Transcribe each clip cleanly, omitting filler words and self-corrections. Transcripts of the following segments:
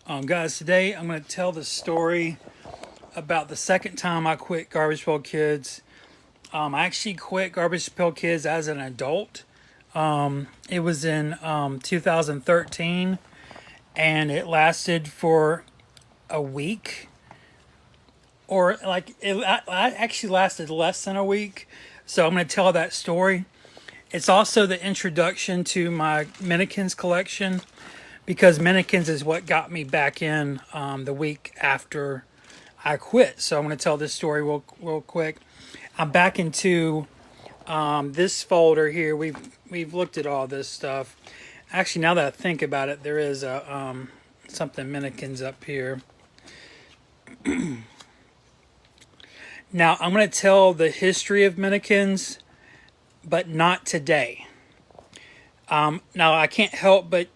Guys, today I'm going to tell the story about the second time I quit Garbage Pail Kids. I actually quit Garbage Pail Kids as an adult. It was in 2013, and it lasted for a week, or I actually lasted less than a week. So I'm going to tell that story. It's also the introduction to my minikins collection, because minikins is what got me back in the week after I quit. So I'm going to tell this story real quick. I'm back into this folder here. We've looked at all this stuff. Actually, now that I think about it, there is a something minikins up here. Now I'm going to tell the history of minikins, but not today. Now I can't help but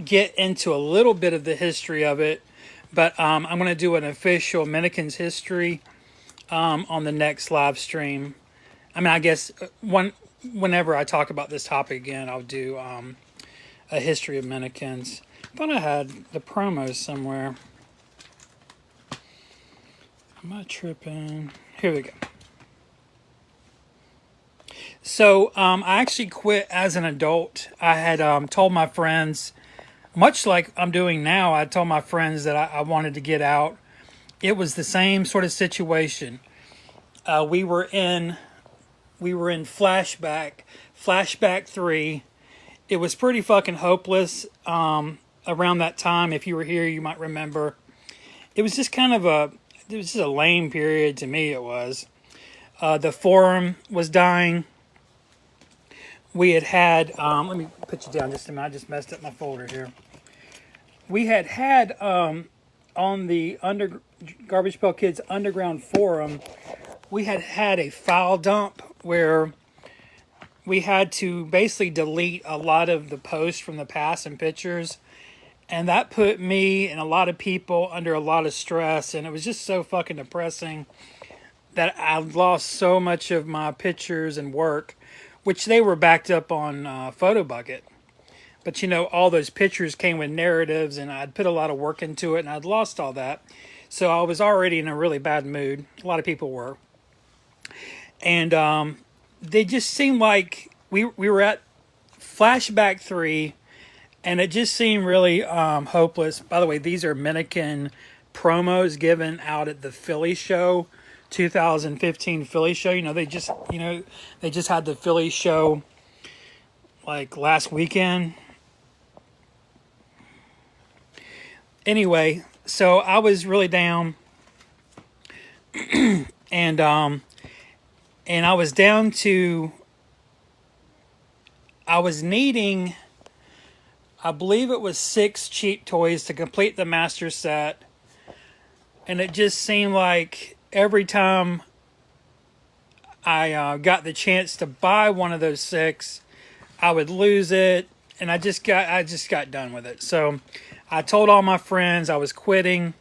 get into a little bit of the history of it, but I'm going to do an official minikins history on the next live stream. I mean, I guess whenever I talk about this topic again, I'll do a history of minikins. I thought I had the promos somewhere. Am I tripping? Here we go. So I actually quit as an adult. I had told my friends, much like I'm doing now, I told my friends that I wanted to get out. It was the same sort of situation. We were in flashback 3. It was pretty fucking hopeless around that time. If you were here, you might remember. It was just a lame period to me. It was. The forum was dying. We had let me put you down just a minute. I just messed up my folder here. We had on the Garbage Pail Kids Underground Forum, we had a file dump where we had to basically delete a lot of the posts from the past and pictures. And that put me and a lot of people under a lot of stress. And it was just so fucking depressing that I lost so much of my pictures and work, which they were backed up on PhotoBucket. But, you know, all those pictures came with narratives, and I'd put a lot of work into it, and I'd lost all that. So I was already in a really bad mood. A lot of people were. And they just seemed like we were at Flashback 3, and it just seemed really hopeless. By the way, these are Minikin promos given out at the Philly show, 2015 Philly show. They just had the Philly show like last weekend. Anyway, so I was really down, and I was down to, I was needing, I believe it was 6 cheap toys to complete the master set, and it just seemed like every time I got the chance to buy one of those 6, I would lose it, and I just got done with it. So I told all my friends I was quitting,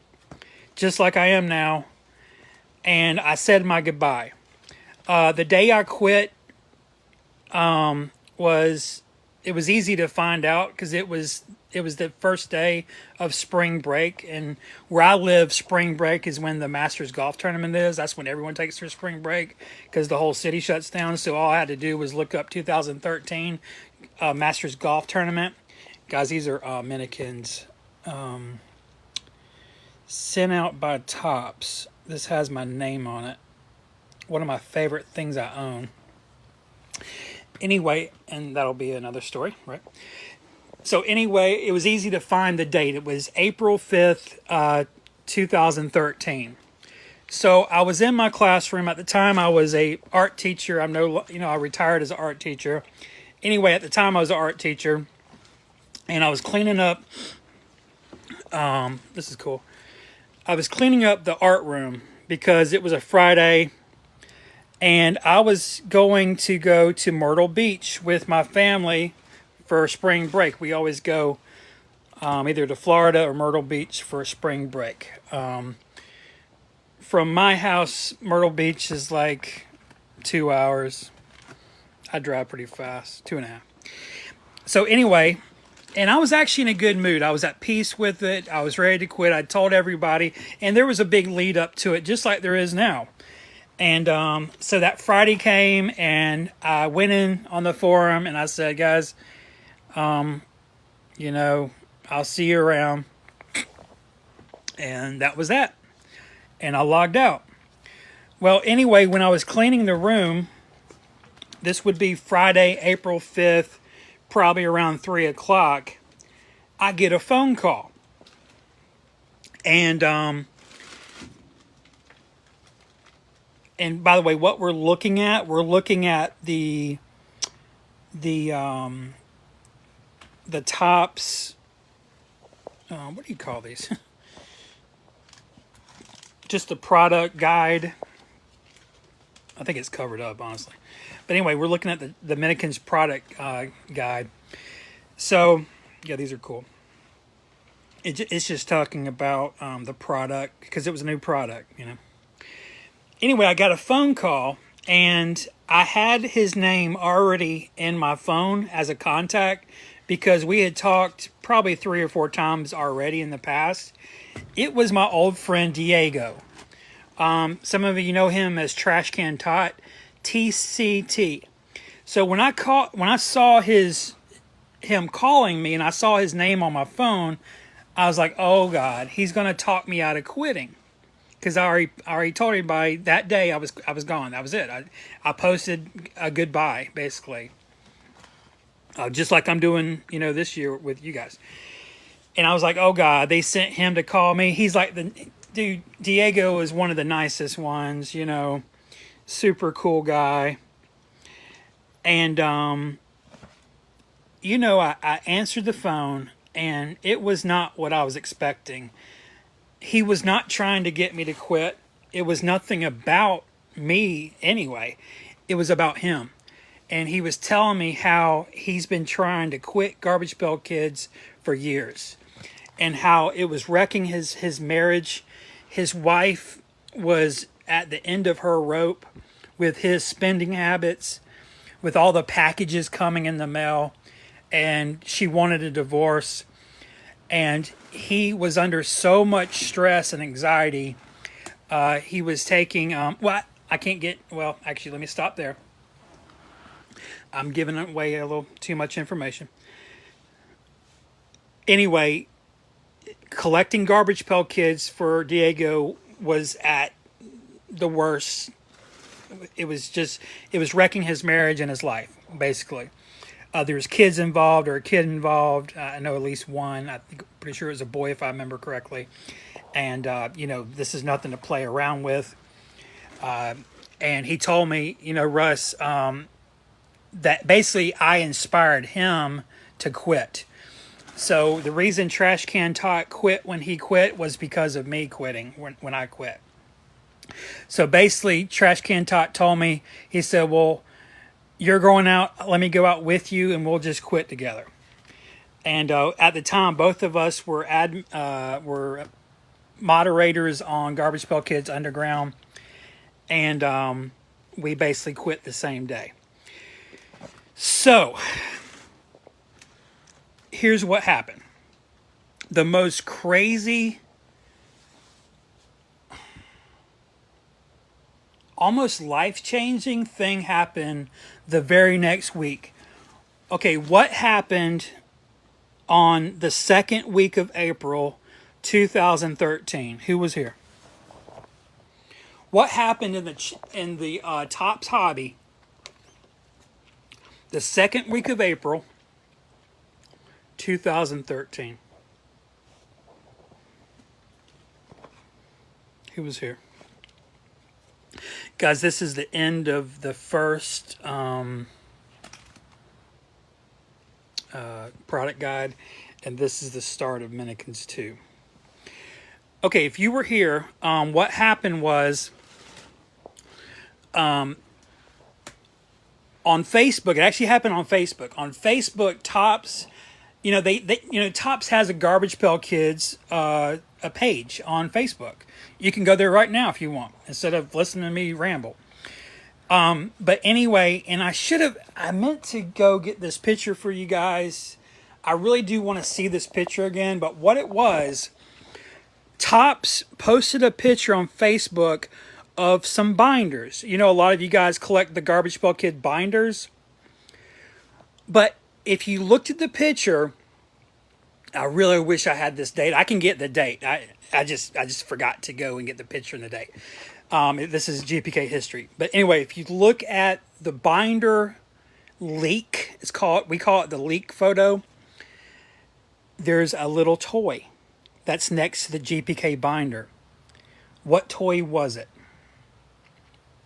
just like I am now, and I said my goodbye. The day I quit was easy to find out, because it was the first day of spring break, and where I live, spring break is when the Masters golf tournament is. That's when everyone takes their spring break, because the whole city shuts down. So all I had to do was look up 2013 Masters golf tournament. Guys, these are minikins sent out by Tops. This has my name on it. One of my favorite things I own. Anyway, and that'll be another story, right? So anyway, it was easy to find the date. It was April 5th, 2013. So I was in my classroom. At the time, I was a art teacher. I retired as an art teacher. Anyway, at the time, I was an art teacher, and I was cleaning up. This is cool. I was cleaning up the art room because it was a Friday, and I was going to go to Myrtle Beach with my family for spring break. We always go either to Florida or Myrtle Beach for spring break. From my house, Myrtle Beach is like 2 hours. I drive pretty fast, 2.5. So anyway, And I was actually in a good mood. I was at peace with it. I was ready to quit. I told everybody, and there was a big lead up to it, just like there is now. And so that Friday came, and I went in on the forum, and I said, guys, you know, I'll see you around. And that was that. And I logged out. Well, anyway, when I was cleaning the room, this would be Friday, April 5th, probably around 3 o'clock, I get a phone call. And by the way, what we're looking at the tops, what do you call these? Just the product guide. I think it's covered up, honestly. But anyway, we're looking at the minikins product guide. So, yeah, these are cool. It's just talking about the product, because it was a new product, you know. Anyway, I got a phone call, and I had his name already in my phone as a contact, because we had talked probably 3 or 4 times already in the past. It was my old friend Diego. Some of you know him as Trash Can Tot, TCT. So when I saw him calling me, and I saw his name on my phone, I was like, oh God, he's gonna talk me out of quitting. Because I already told everybody that day I was gone. That was it. I posted a goodbye, basically. Just like I'm doing, you know, this year with you guys. And I was like, oh God, they sent him to call me. He's like, dude, Diego is one of the nicest ones, you know, super cool guy. And, you know, I answered the phone, and it was not what I was expecting. He was not trying to get me to quit. It was nothing about me anyway. It was about him. And he was telling me how he's been trying to quit Garbage Pail Kids for years, and how it was wrecking his marriage. His wife was at the end of her rope with his spending habits, with all the packages coming in the mail, and she wanted a divorce. And he was under so much stress and anxiety. He was taking, well, I can't get, well, actually, let me stop there. I'm giving away a little too much information. Anyway, collecting Garbage Pail Kids for Diego was at the worst. It was wrecking his marriage and his life, basically. There was kids involved, or a kid involved. I know at least one. Pretty sure it was a boy, if I remember correctly. And, you know, this is nothing to play around with. And he told me, you know, Russ, that basically I inspired him to quit. So the reason Trash Can Tot quit when he quit was because of me quitting when I quit. So basically, Trash Can Tot told me, he said, well, you're going out, let me go out with you, and we'll just quit together. And at the time, both of us were moderators on Garbage Pail Kids Underground, and we basically quit the same day. So, here's what happened. The most crazy, almost life-changing thing happened the very next week. Okay, what happened on the second week of April 2013? Who was here? What happened in the Tops Hobby the second week of April 2013? Who was here? Guys, this is the end of the first product guide, and this is the start of minikins 2. Okay, if you were here, what happened was, on Facebook, it actually happened on Facebook. On Facebook, Tops, you know, Tops has a Garbage Pail Kids a page on Facebook. You can go there right now if you want, instead of listening to me ramble. But anyway, and I meant to go get this picture for you guys. I really do want to see this picture again, but what it was, Topps posted a picture on Facebook of some binders. You know, a lot of you guys collect the Garbage Pail Kid binders. But if you looked at the picture, I really wish I had this date. I can get the date. I just forgot to go and get the picture and the date. This is GPK history. But anyway, if you look at the binder leak, we call it the leak photo. There's a little toy that's next to the GPK binder. What toy was it?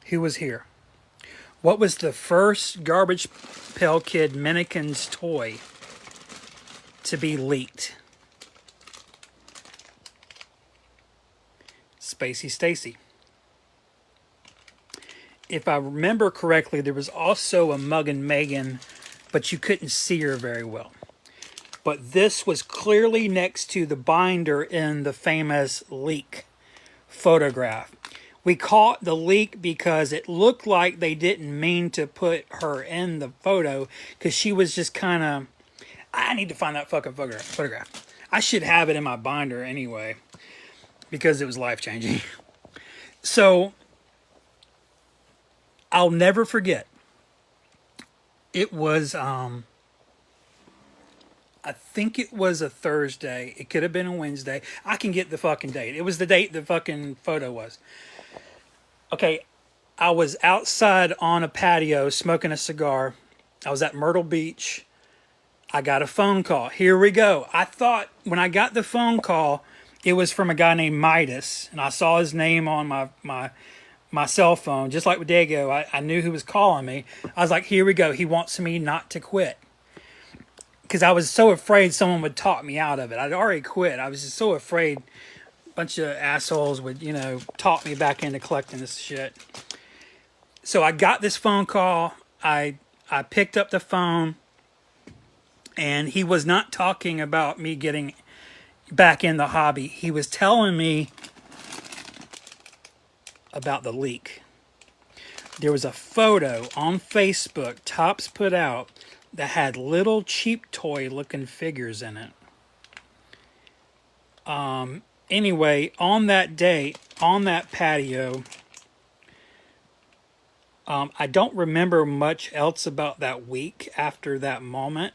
Who was here? What was the first Garbage Pail Kid minikins toy to be leaked? Spacey Stacy. If I remember correctly, there was also a Muggin' Megan, but you couldn't see her very well. But this was clearly next to the binder in the famous leak photograph. We call it the leak because it looked like they didn't mean to put her in the photo, because she was just kind of... I need to find that fucking photograph. I should have it in my binder anyway, because it was life-changing. So, I'll never forget. It was, I think it was a Thursday. It could have been a Wednesday. I can get the fucking date. It was the date the fucking photo was. Okay, I was outside on a patio smoking a cigar. I was at Myrtle Beach. I got a phone call. Here we go. I thought when I got the phone call, it was from a guy named Midas. And I saw his name on my cell phone. Just like with Dago, I knew who was calling me. I was like, here we go. He wants me not to quit. Because I was so afraid someone would talk me out of it. I'd already quit. I was just so afraid a bunch of assholes would, talk me back into collecting this shit. So I got this phone call. I picked up the phone. And he was not talking about me getting back in the hobby. He was telling me about the leak. There was a photo on Facebook Topps put out that had little cheap toy looking figures in it. Anyway, on that day, on that patio, I don't remember much else about that week after that moment,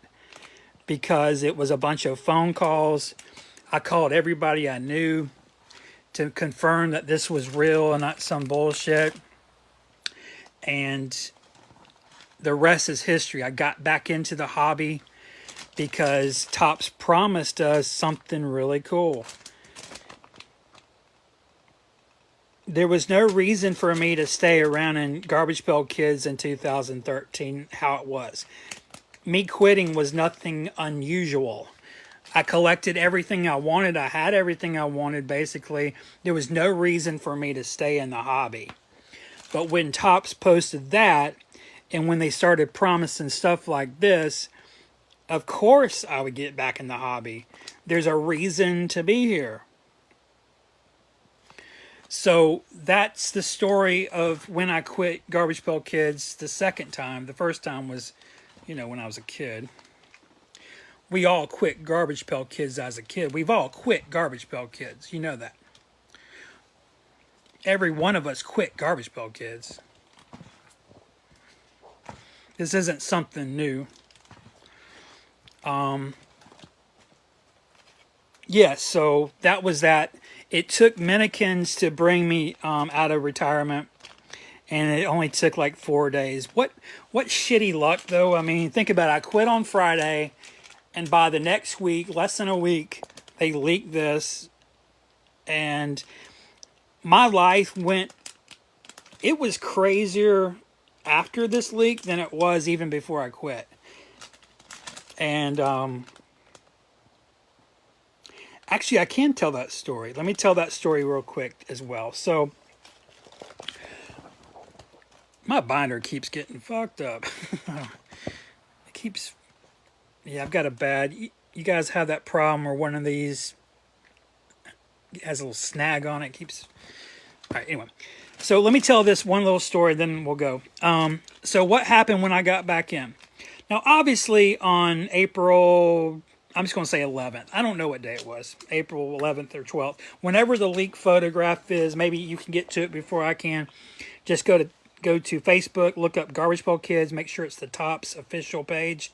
because it was a bunch of phone calls. I called everybody I knew to confirm that this was real and not some bullshit. And the rest is history. I got back into the hobby because Topps promised us something really cool. There was no reason for me to stay around in Garbage Pail Kids in 2013 how it was. Me quitting was nothing unusual. I collected everything I wanted. I had everything I wanted, basically. There was no reason for me to stay in the hobby. But when Topps posted that, and when they started promising stuff like this, of course I would get back in the hobby. There's a reason to be here. So that's the story of when I quit Garbage Pail Kids the second time. The first time was, when I was a kid. We all quit Garbage Pail Kids as a kid. We've all quit Garbage Pail Kids. You know that. Every one of us quit Garbage Pail Kids. This isn't something new. So that was that. It took minikins to bring me out of retirement. And it only took like 4 days. What shitty luck, though. I mean, think about it. I quit on Friday, and by the next week, less than a week, they leaked this. And my life it was crazier after this leak than it was even before I quit. And actually, I can tell that story. Let me tell that story real quick as well. So, my binder keeps getting fucked up. I've got a bad... You guys have that problem where one of these has a little snag on it. Alright, anyway. So let me tell this one little story, then we'll go. So what happened when I got back in? Now, obviously, on April I'm just going to say 11th. I don't know what day it was, April 11th or 12th. Whenever the leaked photograph is, maybe you can get to it before I can. Just go to Facebook, look up Garbage Pail Kids, make sure it's the Topps official page.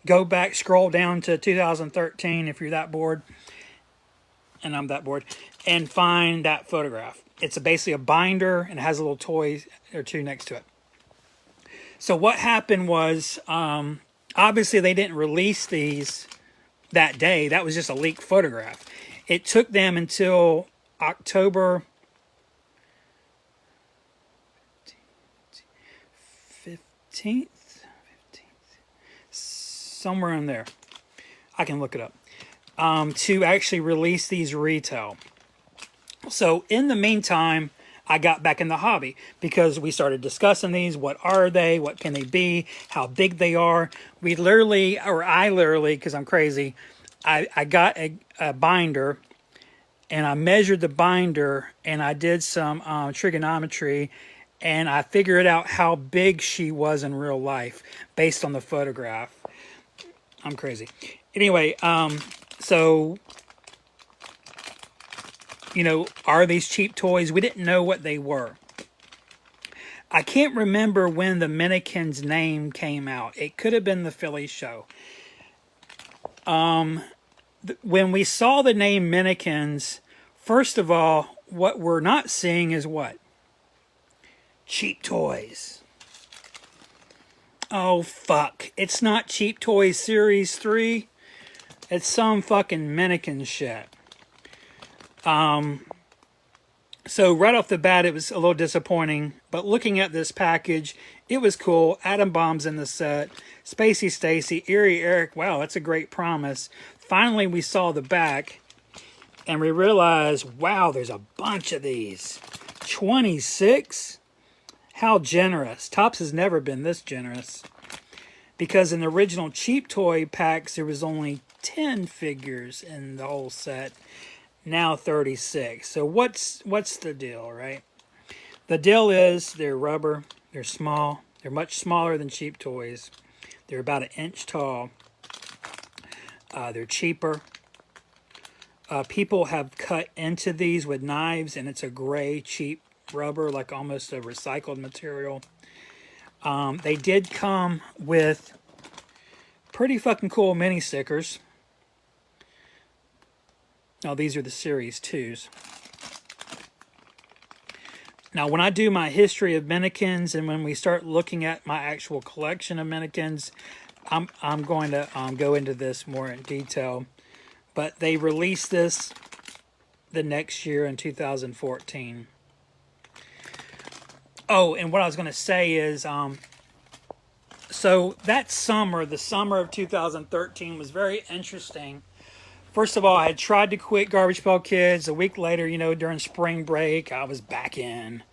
Go back, scroll down to 2013 if you're that bored, and I'm that bored, and find that photograph. It's basically a binder and it has a little toy or two next to it. So what happened was, obviously they didn't release these that day. That was just a leaked photograph. It took them until October 15th, somewhere in there. I can look it up. To actually release these retail. So in the meantime, I got back in the hobby because we started discussing these. What are they? What can they be? How big they are? I literally, because I'm crazy, I got a binder and I measured the binder and I did some trigonometry and I figured out how big she was in real life based on the photograph. I'm crazy. Anyway, so, you know, are these cheap toys? We didn't know what they were. I can't remember when the minikins name came out. It could have been the Philly show. When we saw the name minikins, first of all, what we're not seeing is what? Cheap toys. Oh, fuck. It's not Cheap Toys Series 3. It's some fucking minikin shit. So right off the bat, it was a little disappointing. But looking at this package, it was cool. Atom Bomb's in the set. Spacey Stacy, Eerie Eric. Wow, that's a great promise. Finally, we saw the back. And we realized, wow, there's a bunch of these. 26? How generous. Topps has never been this generous. Because in the original Cheap Toy packs, there was only 10 figures in the whole set. Now 36. So what's the deal, right? The deal is they're rubber, they're small, they're much smaller than cheap toys. They're about 1 inch tall. They're cheaper. People have cut into these with knives, and it's a gray, cheap rubber, like almost a recycled material. They did come with pretty fucking cool mini stickers. Now, these are the Series 2s. Now, when I do my history of minikins and when we start looking at my actual collection of minikins, I'm going to go into this more in detail. But they released this the next year in 2014. Oh, and what I was going to say is, so that summer, the summer of 2013, was very interesting. First of all, I had tried to quit Garbage Pail Kids. A week later, you know, during spring break, I was back in.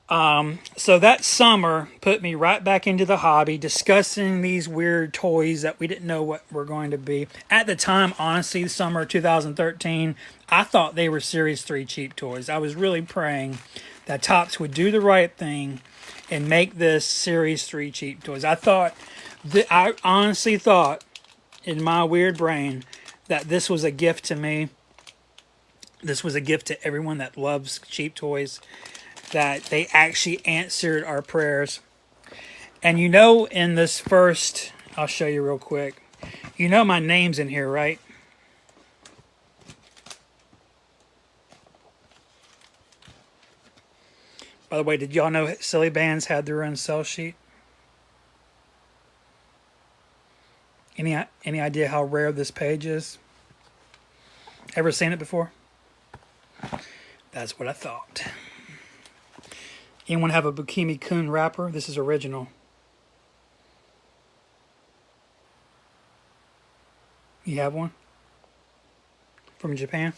So that summer put me right back into the hobby, discussing these weird toys that we didn't know what were going to be. At the time, honestly, the summer of 2013, I thought they were Series 3 cheap toys. I was really praying that Topps would do the right thing and make this Series 3 cheap toys. I honestly thought, in my weird brain, that this was a gift to me. This was a gift to everyone that loves cheap toys. That they actually answered our prayers. And you know, in this first, I'll show you real quick. You know my name's in here, right? By the way, did y'all know Silly Bands had their own sell sheet? Any idea how rare this page is? Ever seen it before? That's what I thought. Anyone have a Bikini Kun wrapper? This is original. You have one? From Japan?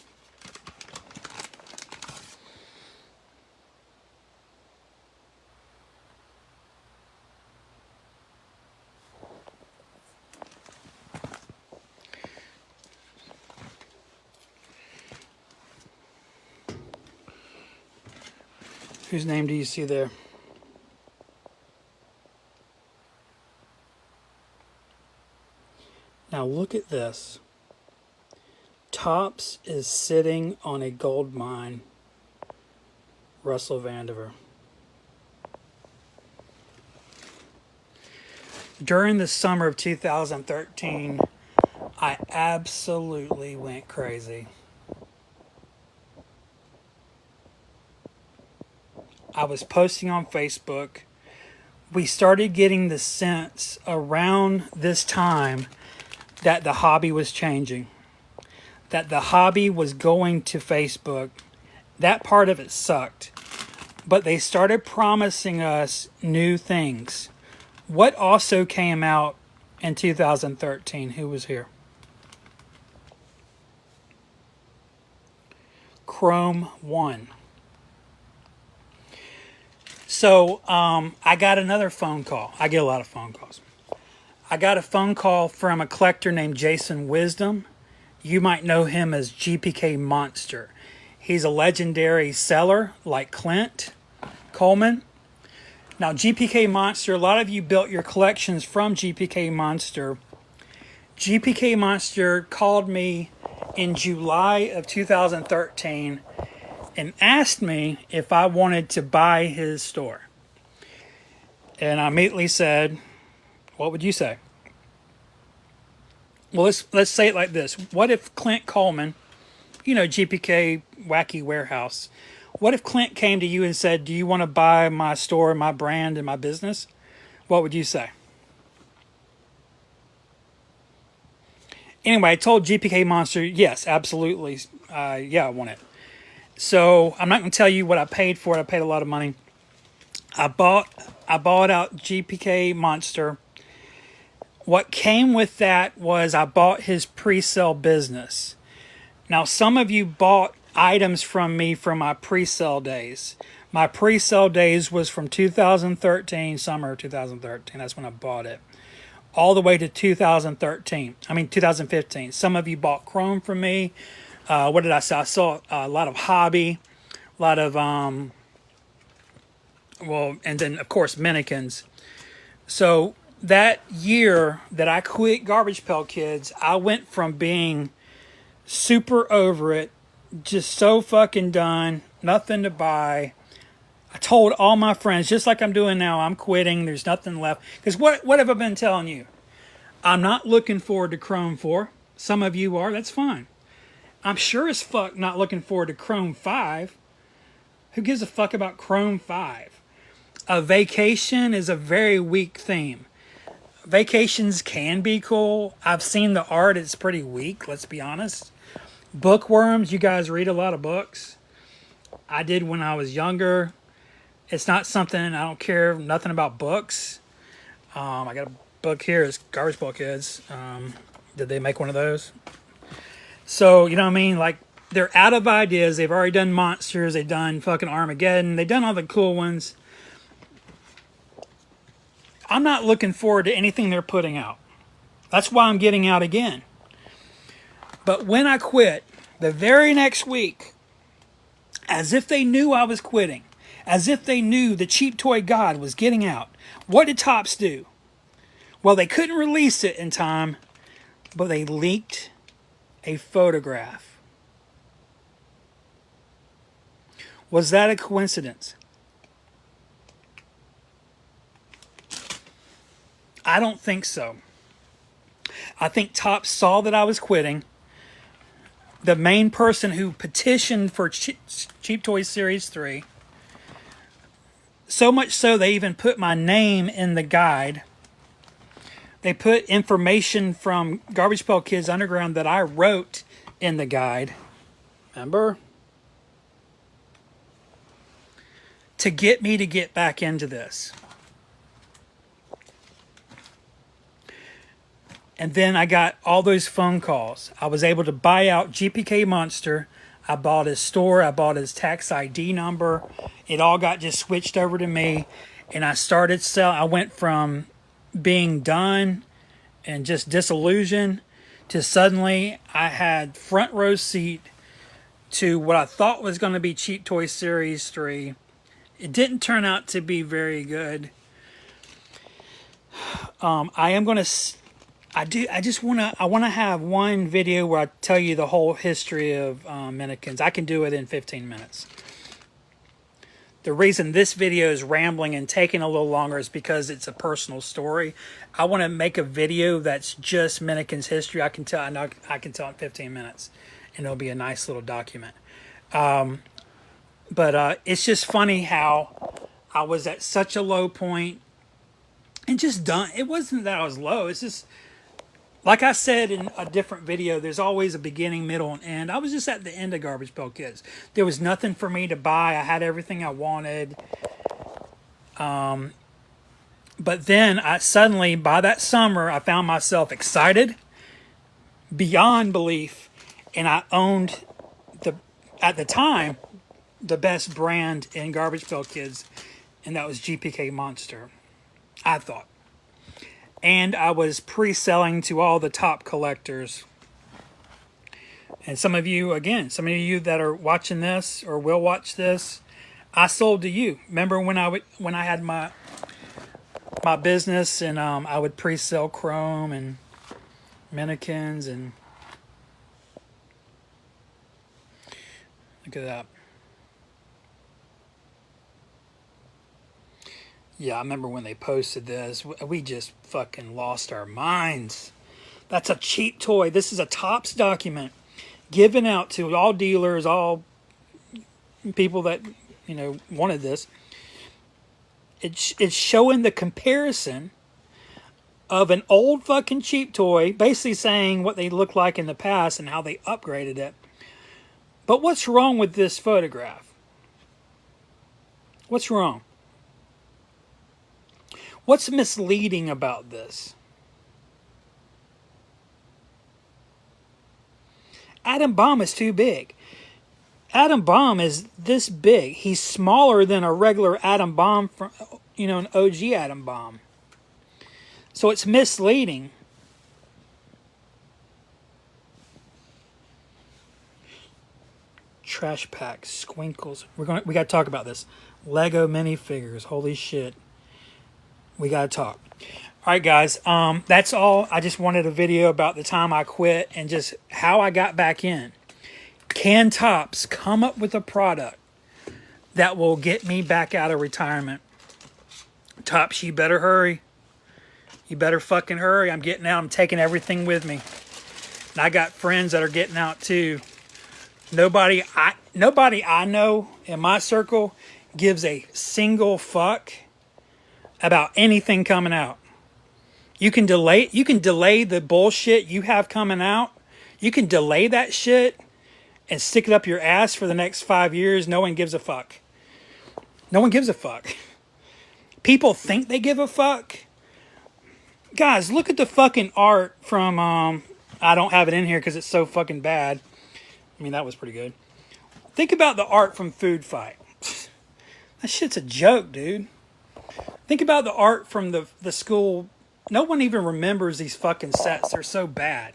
Whose name do you see there? Now Now look at this. Topps is sitting on a gold mine. Russell Vandiver. During the summer of 2013, I absolutely went crazy. I was posting on Facebook. We started getting the sense around this time that the hobby was changing, that the hobby was going to Facebook. That part of it sucked. But they started promising us new things. What also came out in 2013? Who was here? Chrome 1. So I got another phone call. I get a lot of phone calls. I got a phone call from a collector named Jason Wisdom. You might know him as GPK Monster. He's a legendary seller like Clint Coleman. Now, GPK Monster, a lot of you built your collections from GPK Monster. GPK Monster called me in July of 2013 and asked me if I wanted to buy his store. And I immediately said, what would you say? Well, let's say it like this. What if Clint Coleman, you know, GPK Wacky Warehouse, what if Clint came to you and said, do you want to buy my store, my brand, and my business? What would you say? Anyway, I told GPK Monster, yes, absolutely. Yeah, I want it. So I'm not going to tell you what I paid for it. I paid a lot of money. I bought out GPK Monster. What came with that was I bought his pre-sale business. Now, some of you bought items from me from my pre-sale days. My pre-sale days was from 2013, summer of 2013. That's when I bought it. All the way to 2015. Some of you bought Chrome from me. What did I say? I saw a lot of hobby, a lot of, and then, of course, minikins. So that year that I quit Garbage Pail Kids, I went from being super over it, just so fucking done, nothing to buy. I told all my friends, just like I'm doing now, I'm quitting, there's nothing left. Because what have I been telling you? I'm not looking forward to Chrome 4. Some of you are, that's fine. I'm sure as fuck not looking forward to Chrome 5. Who gives a fuck about Chrome 5? A vacation is a very weak theme. Vacations can be cool. I've seen the art. It's pretty weak, let's be honest. Bookworms, you guys read a lot of books. I did when I was younger. It's not something, I don't care nothing about books. I got a book here. It's Garbage Pail Kids. Did they make one of those? So, you know what I mean? Like, they're out of ideas. They've already done Monsters. They've done fucking Armageddon. They've done all the cool ones. I'm not looking forward to anything they're putting out. That's why I'm getting out again. But when I quit, the very next week, as if they knew I was quitting, as if they knew the cheap toy god was getting out, what did Topps do? Well, they couldn't release it in time, but they leaked a photograph. Was that a coincidence? I don't think so. I think Topps saw that I was quitting. The main person who petitioned for Cheap Toys Series 3. So much so they even put my name in the guide. They put information from Garbage Pail Kids Underground that I wrote in the guide. Remember? To get me to get back into this. And then I got all those phone calls. I was able to buy out GPK Monster. I bought his store. I bought his tax ID number. It all got just switched over to me. And I started selling. I went from being done and just disillusioned to suddenly I had front row seat to what I thought was going to be Cheap Toy Series 3. It didn't turn out to be very good. I I want to have one video where I tell you the whole history of minikins. I can do it in 15 minutes. The reason this video is rambling and taking a little longer is because it's a personal story. I want to make a video that's just minikins history. I know I can tell in 15 minutes, and it'll be a nice little document. But it's just funny how I was at such a low point and just done. It wasn't that I was low. It's just, like I said in a different video, there's always a beginning, middle, and end. I was just at the end of Garbage Pail Kids. There was nothing for me to buy. I had everything I wanted. But then suddenly, by that summer, I found myself excited beyond belief. And I owned, at the time, the best brand in Garbage Pail Kids. And that was GPK Monster, I thought. And I was pre-selling to all the top collectors. And some of you that are watching this or will watch this, I sold to you. Remember when I had my business and I would pre-sell chrome and minikins and look at that. Yeah, I remember when they posted this. We just fucking lost our minds. That's a cheap toy. This is a Topps document given out to all dealers, all people that, wanted this. It's showing the comparison of an old fucking cheap toy, basically saying what they looked like in the past and how they upgraded it. But what's wrong with this photograph? What's wrong? What's misleading about this? Atom Bomb is too big. Atom Bomb is this big. He's smaller than a regular Atom Bomb, from, an OG Atom Bomb. So it's misleading. Trash pack, squinkles. We got to talk about this. Lego minifigures. Holy shit. We got to talk. All right, guys. That's all. I just wanted a video about the time I quit and just how I got back in. Can Topps come up with a product that will get me back out of retirement? Topps, you better hurry. You better fucking hurry. I'm getting out. I'm taking everything with me. And I got friends that are getting out too. Nobody I know in my circle gives a single fuck about anything coming out. You can delay the bullshit you have coming out. You can delay that shit and stick it up your ass for the next 5 years. No one gives a fuck. No one gives a fuck. People think they give a fuck. Guys, look at the fucking art from, I don't have it in here because it's so fucking bad. I mean, that was pretty good. Think about the art from Food Fight. That shit's a joke, dude. Think about the art from the school. No one even remembers these fucking sets. They're so bad.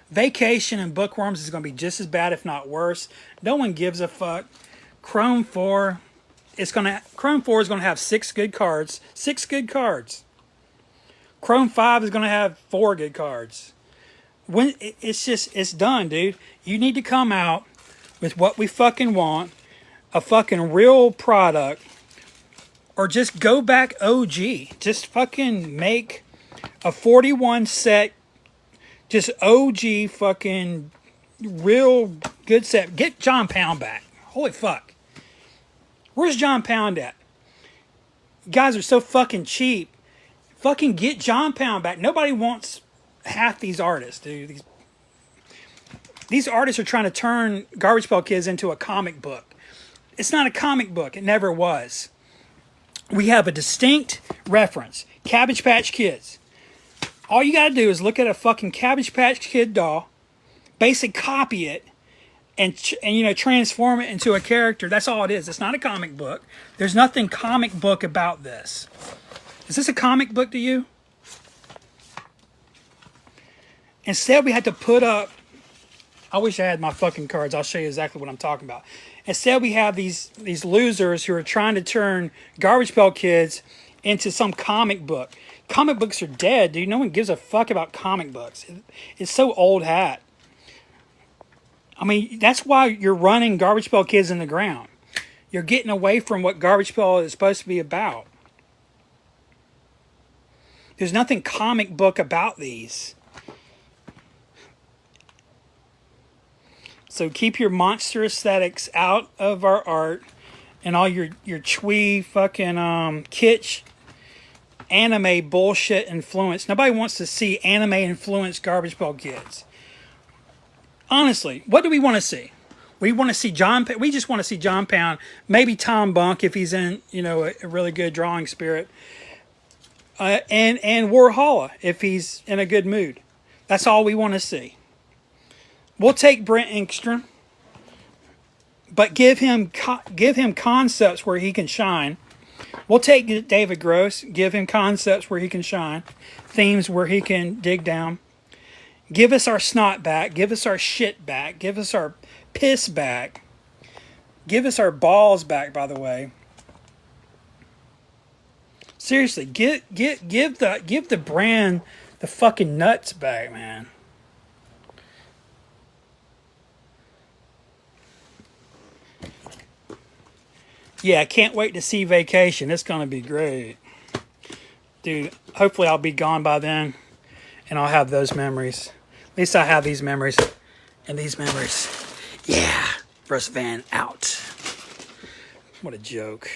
Vacation and Bookworms is going to be just as bad, if not worse. No one gives a fuck. Chrome 4 is going to have 6 good cards. 6 good cards. Chrome 5 is going to have 4 good cards. It's done, dude. You need to come out with what we fucking want. A fucking real product. Or just go back OG. Just fucking make a 41 set. Just OG fucking real good set. Get John Pound back. Holy fuck. Where's John Pound at? You guys are so fucking cheap. Fucking get John Pound back. Nobody wants half these artists, dude. These artists are trying to turn Garbage Pail Kids into a comic book. It's not a comic book. It never was. We have a distinct reference. Cabbage Patch Kids. All you got to do is look at a fucking Cabbage Patch Kid doll, basically copy it, and transform it into a character. That's all it is. It's not a comic book. There's nothing comic book about this. Is this a comic book to you? Instead, we had to put up... I wish I had my fucking cards. I'll show you exactly what I'm talking about. Instead, we have these losers who are trying to turn Garbage Pail Kids into some comic book. Comic books are dead, dude. No one gives a fuck about comic books. It's so old hat. I mean, that's why you're running Garbage Pail Kids in the ground. You're getting away from what Garbage Pail is supposed to be about. There's nothing comic book about these. So keep your monster aesthetics out of our art and all your twee fucking kitsch anime bullshit influence. Nobody wants to see anime influenced Garbage Pail Kids. Honestly, what do we want to see? We want to see we just want to see John Pound, maybe Tom Bunk if he's in, a really good drawing spirit. And Warhola if he's in a good mood. That's all we want to see. We'll take Brent Inkstrom, but give him concepts where he can shine. We'll take David Gross, give him concepts where he can shine, themes where he can dig down. Give us our snot back, give us our shit back, give us our piss back, give us our balls back. By the way, seriously, give the brand the fucking nuts back, man. Yeah, I can't wait to see Vacation. It's going to be great. Dude, hopefully I'll be gone by then and I'll have those memories. At least I have these memories and these memories. Yeah, Russ Van out. What a joke.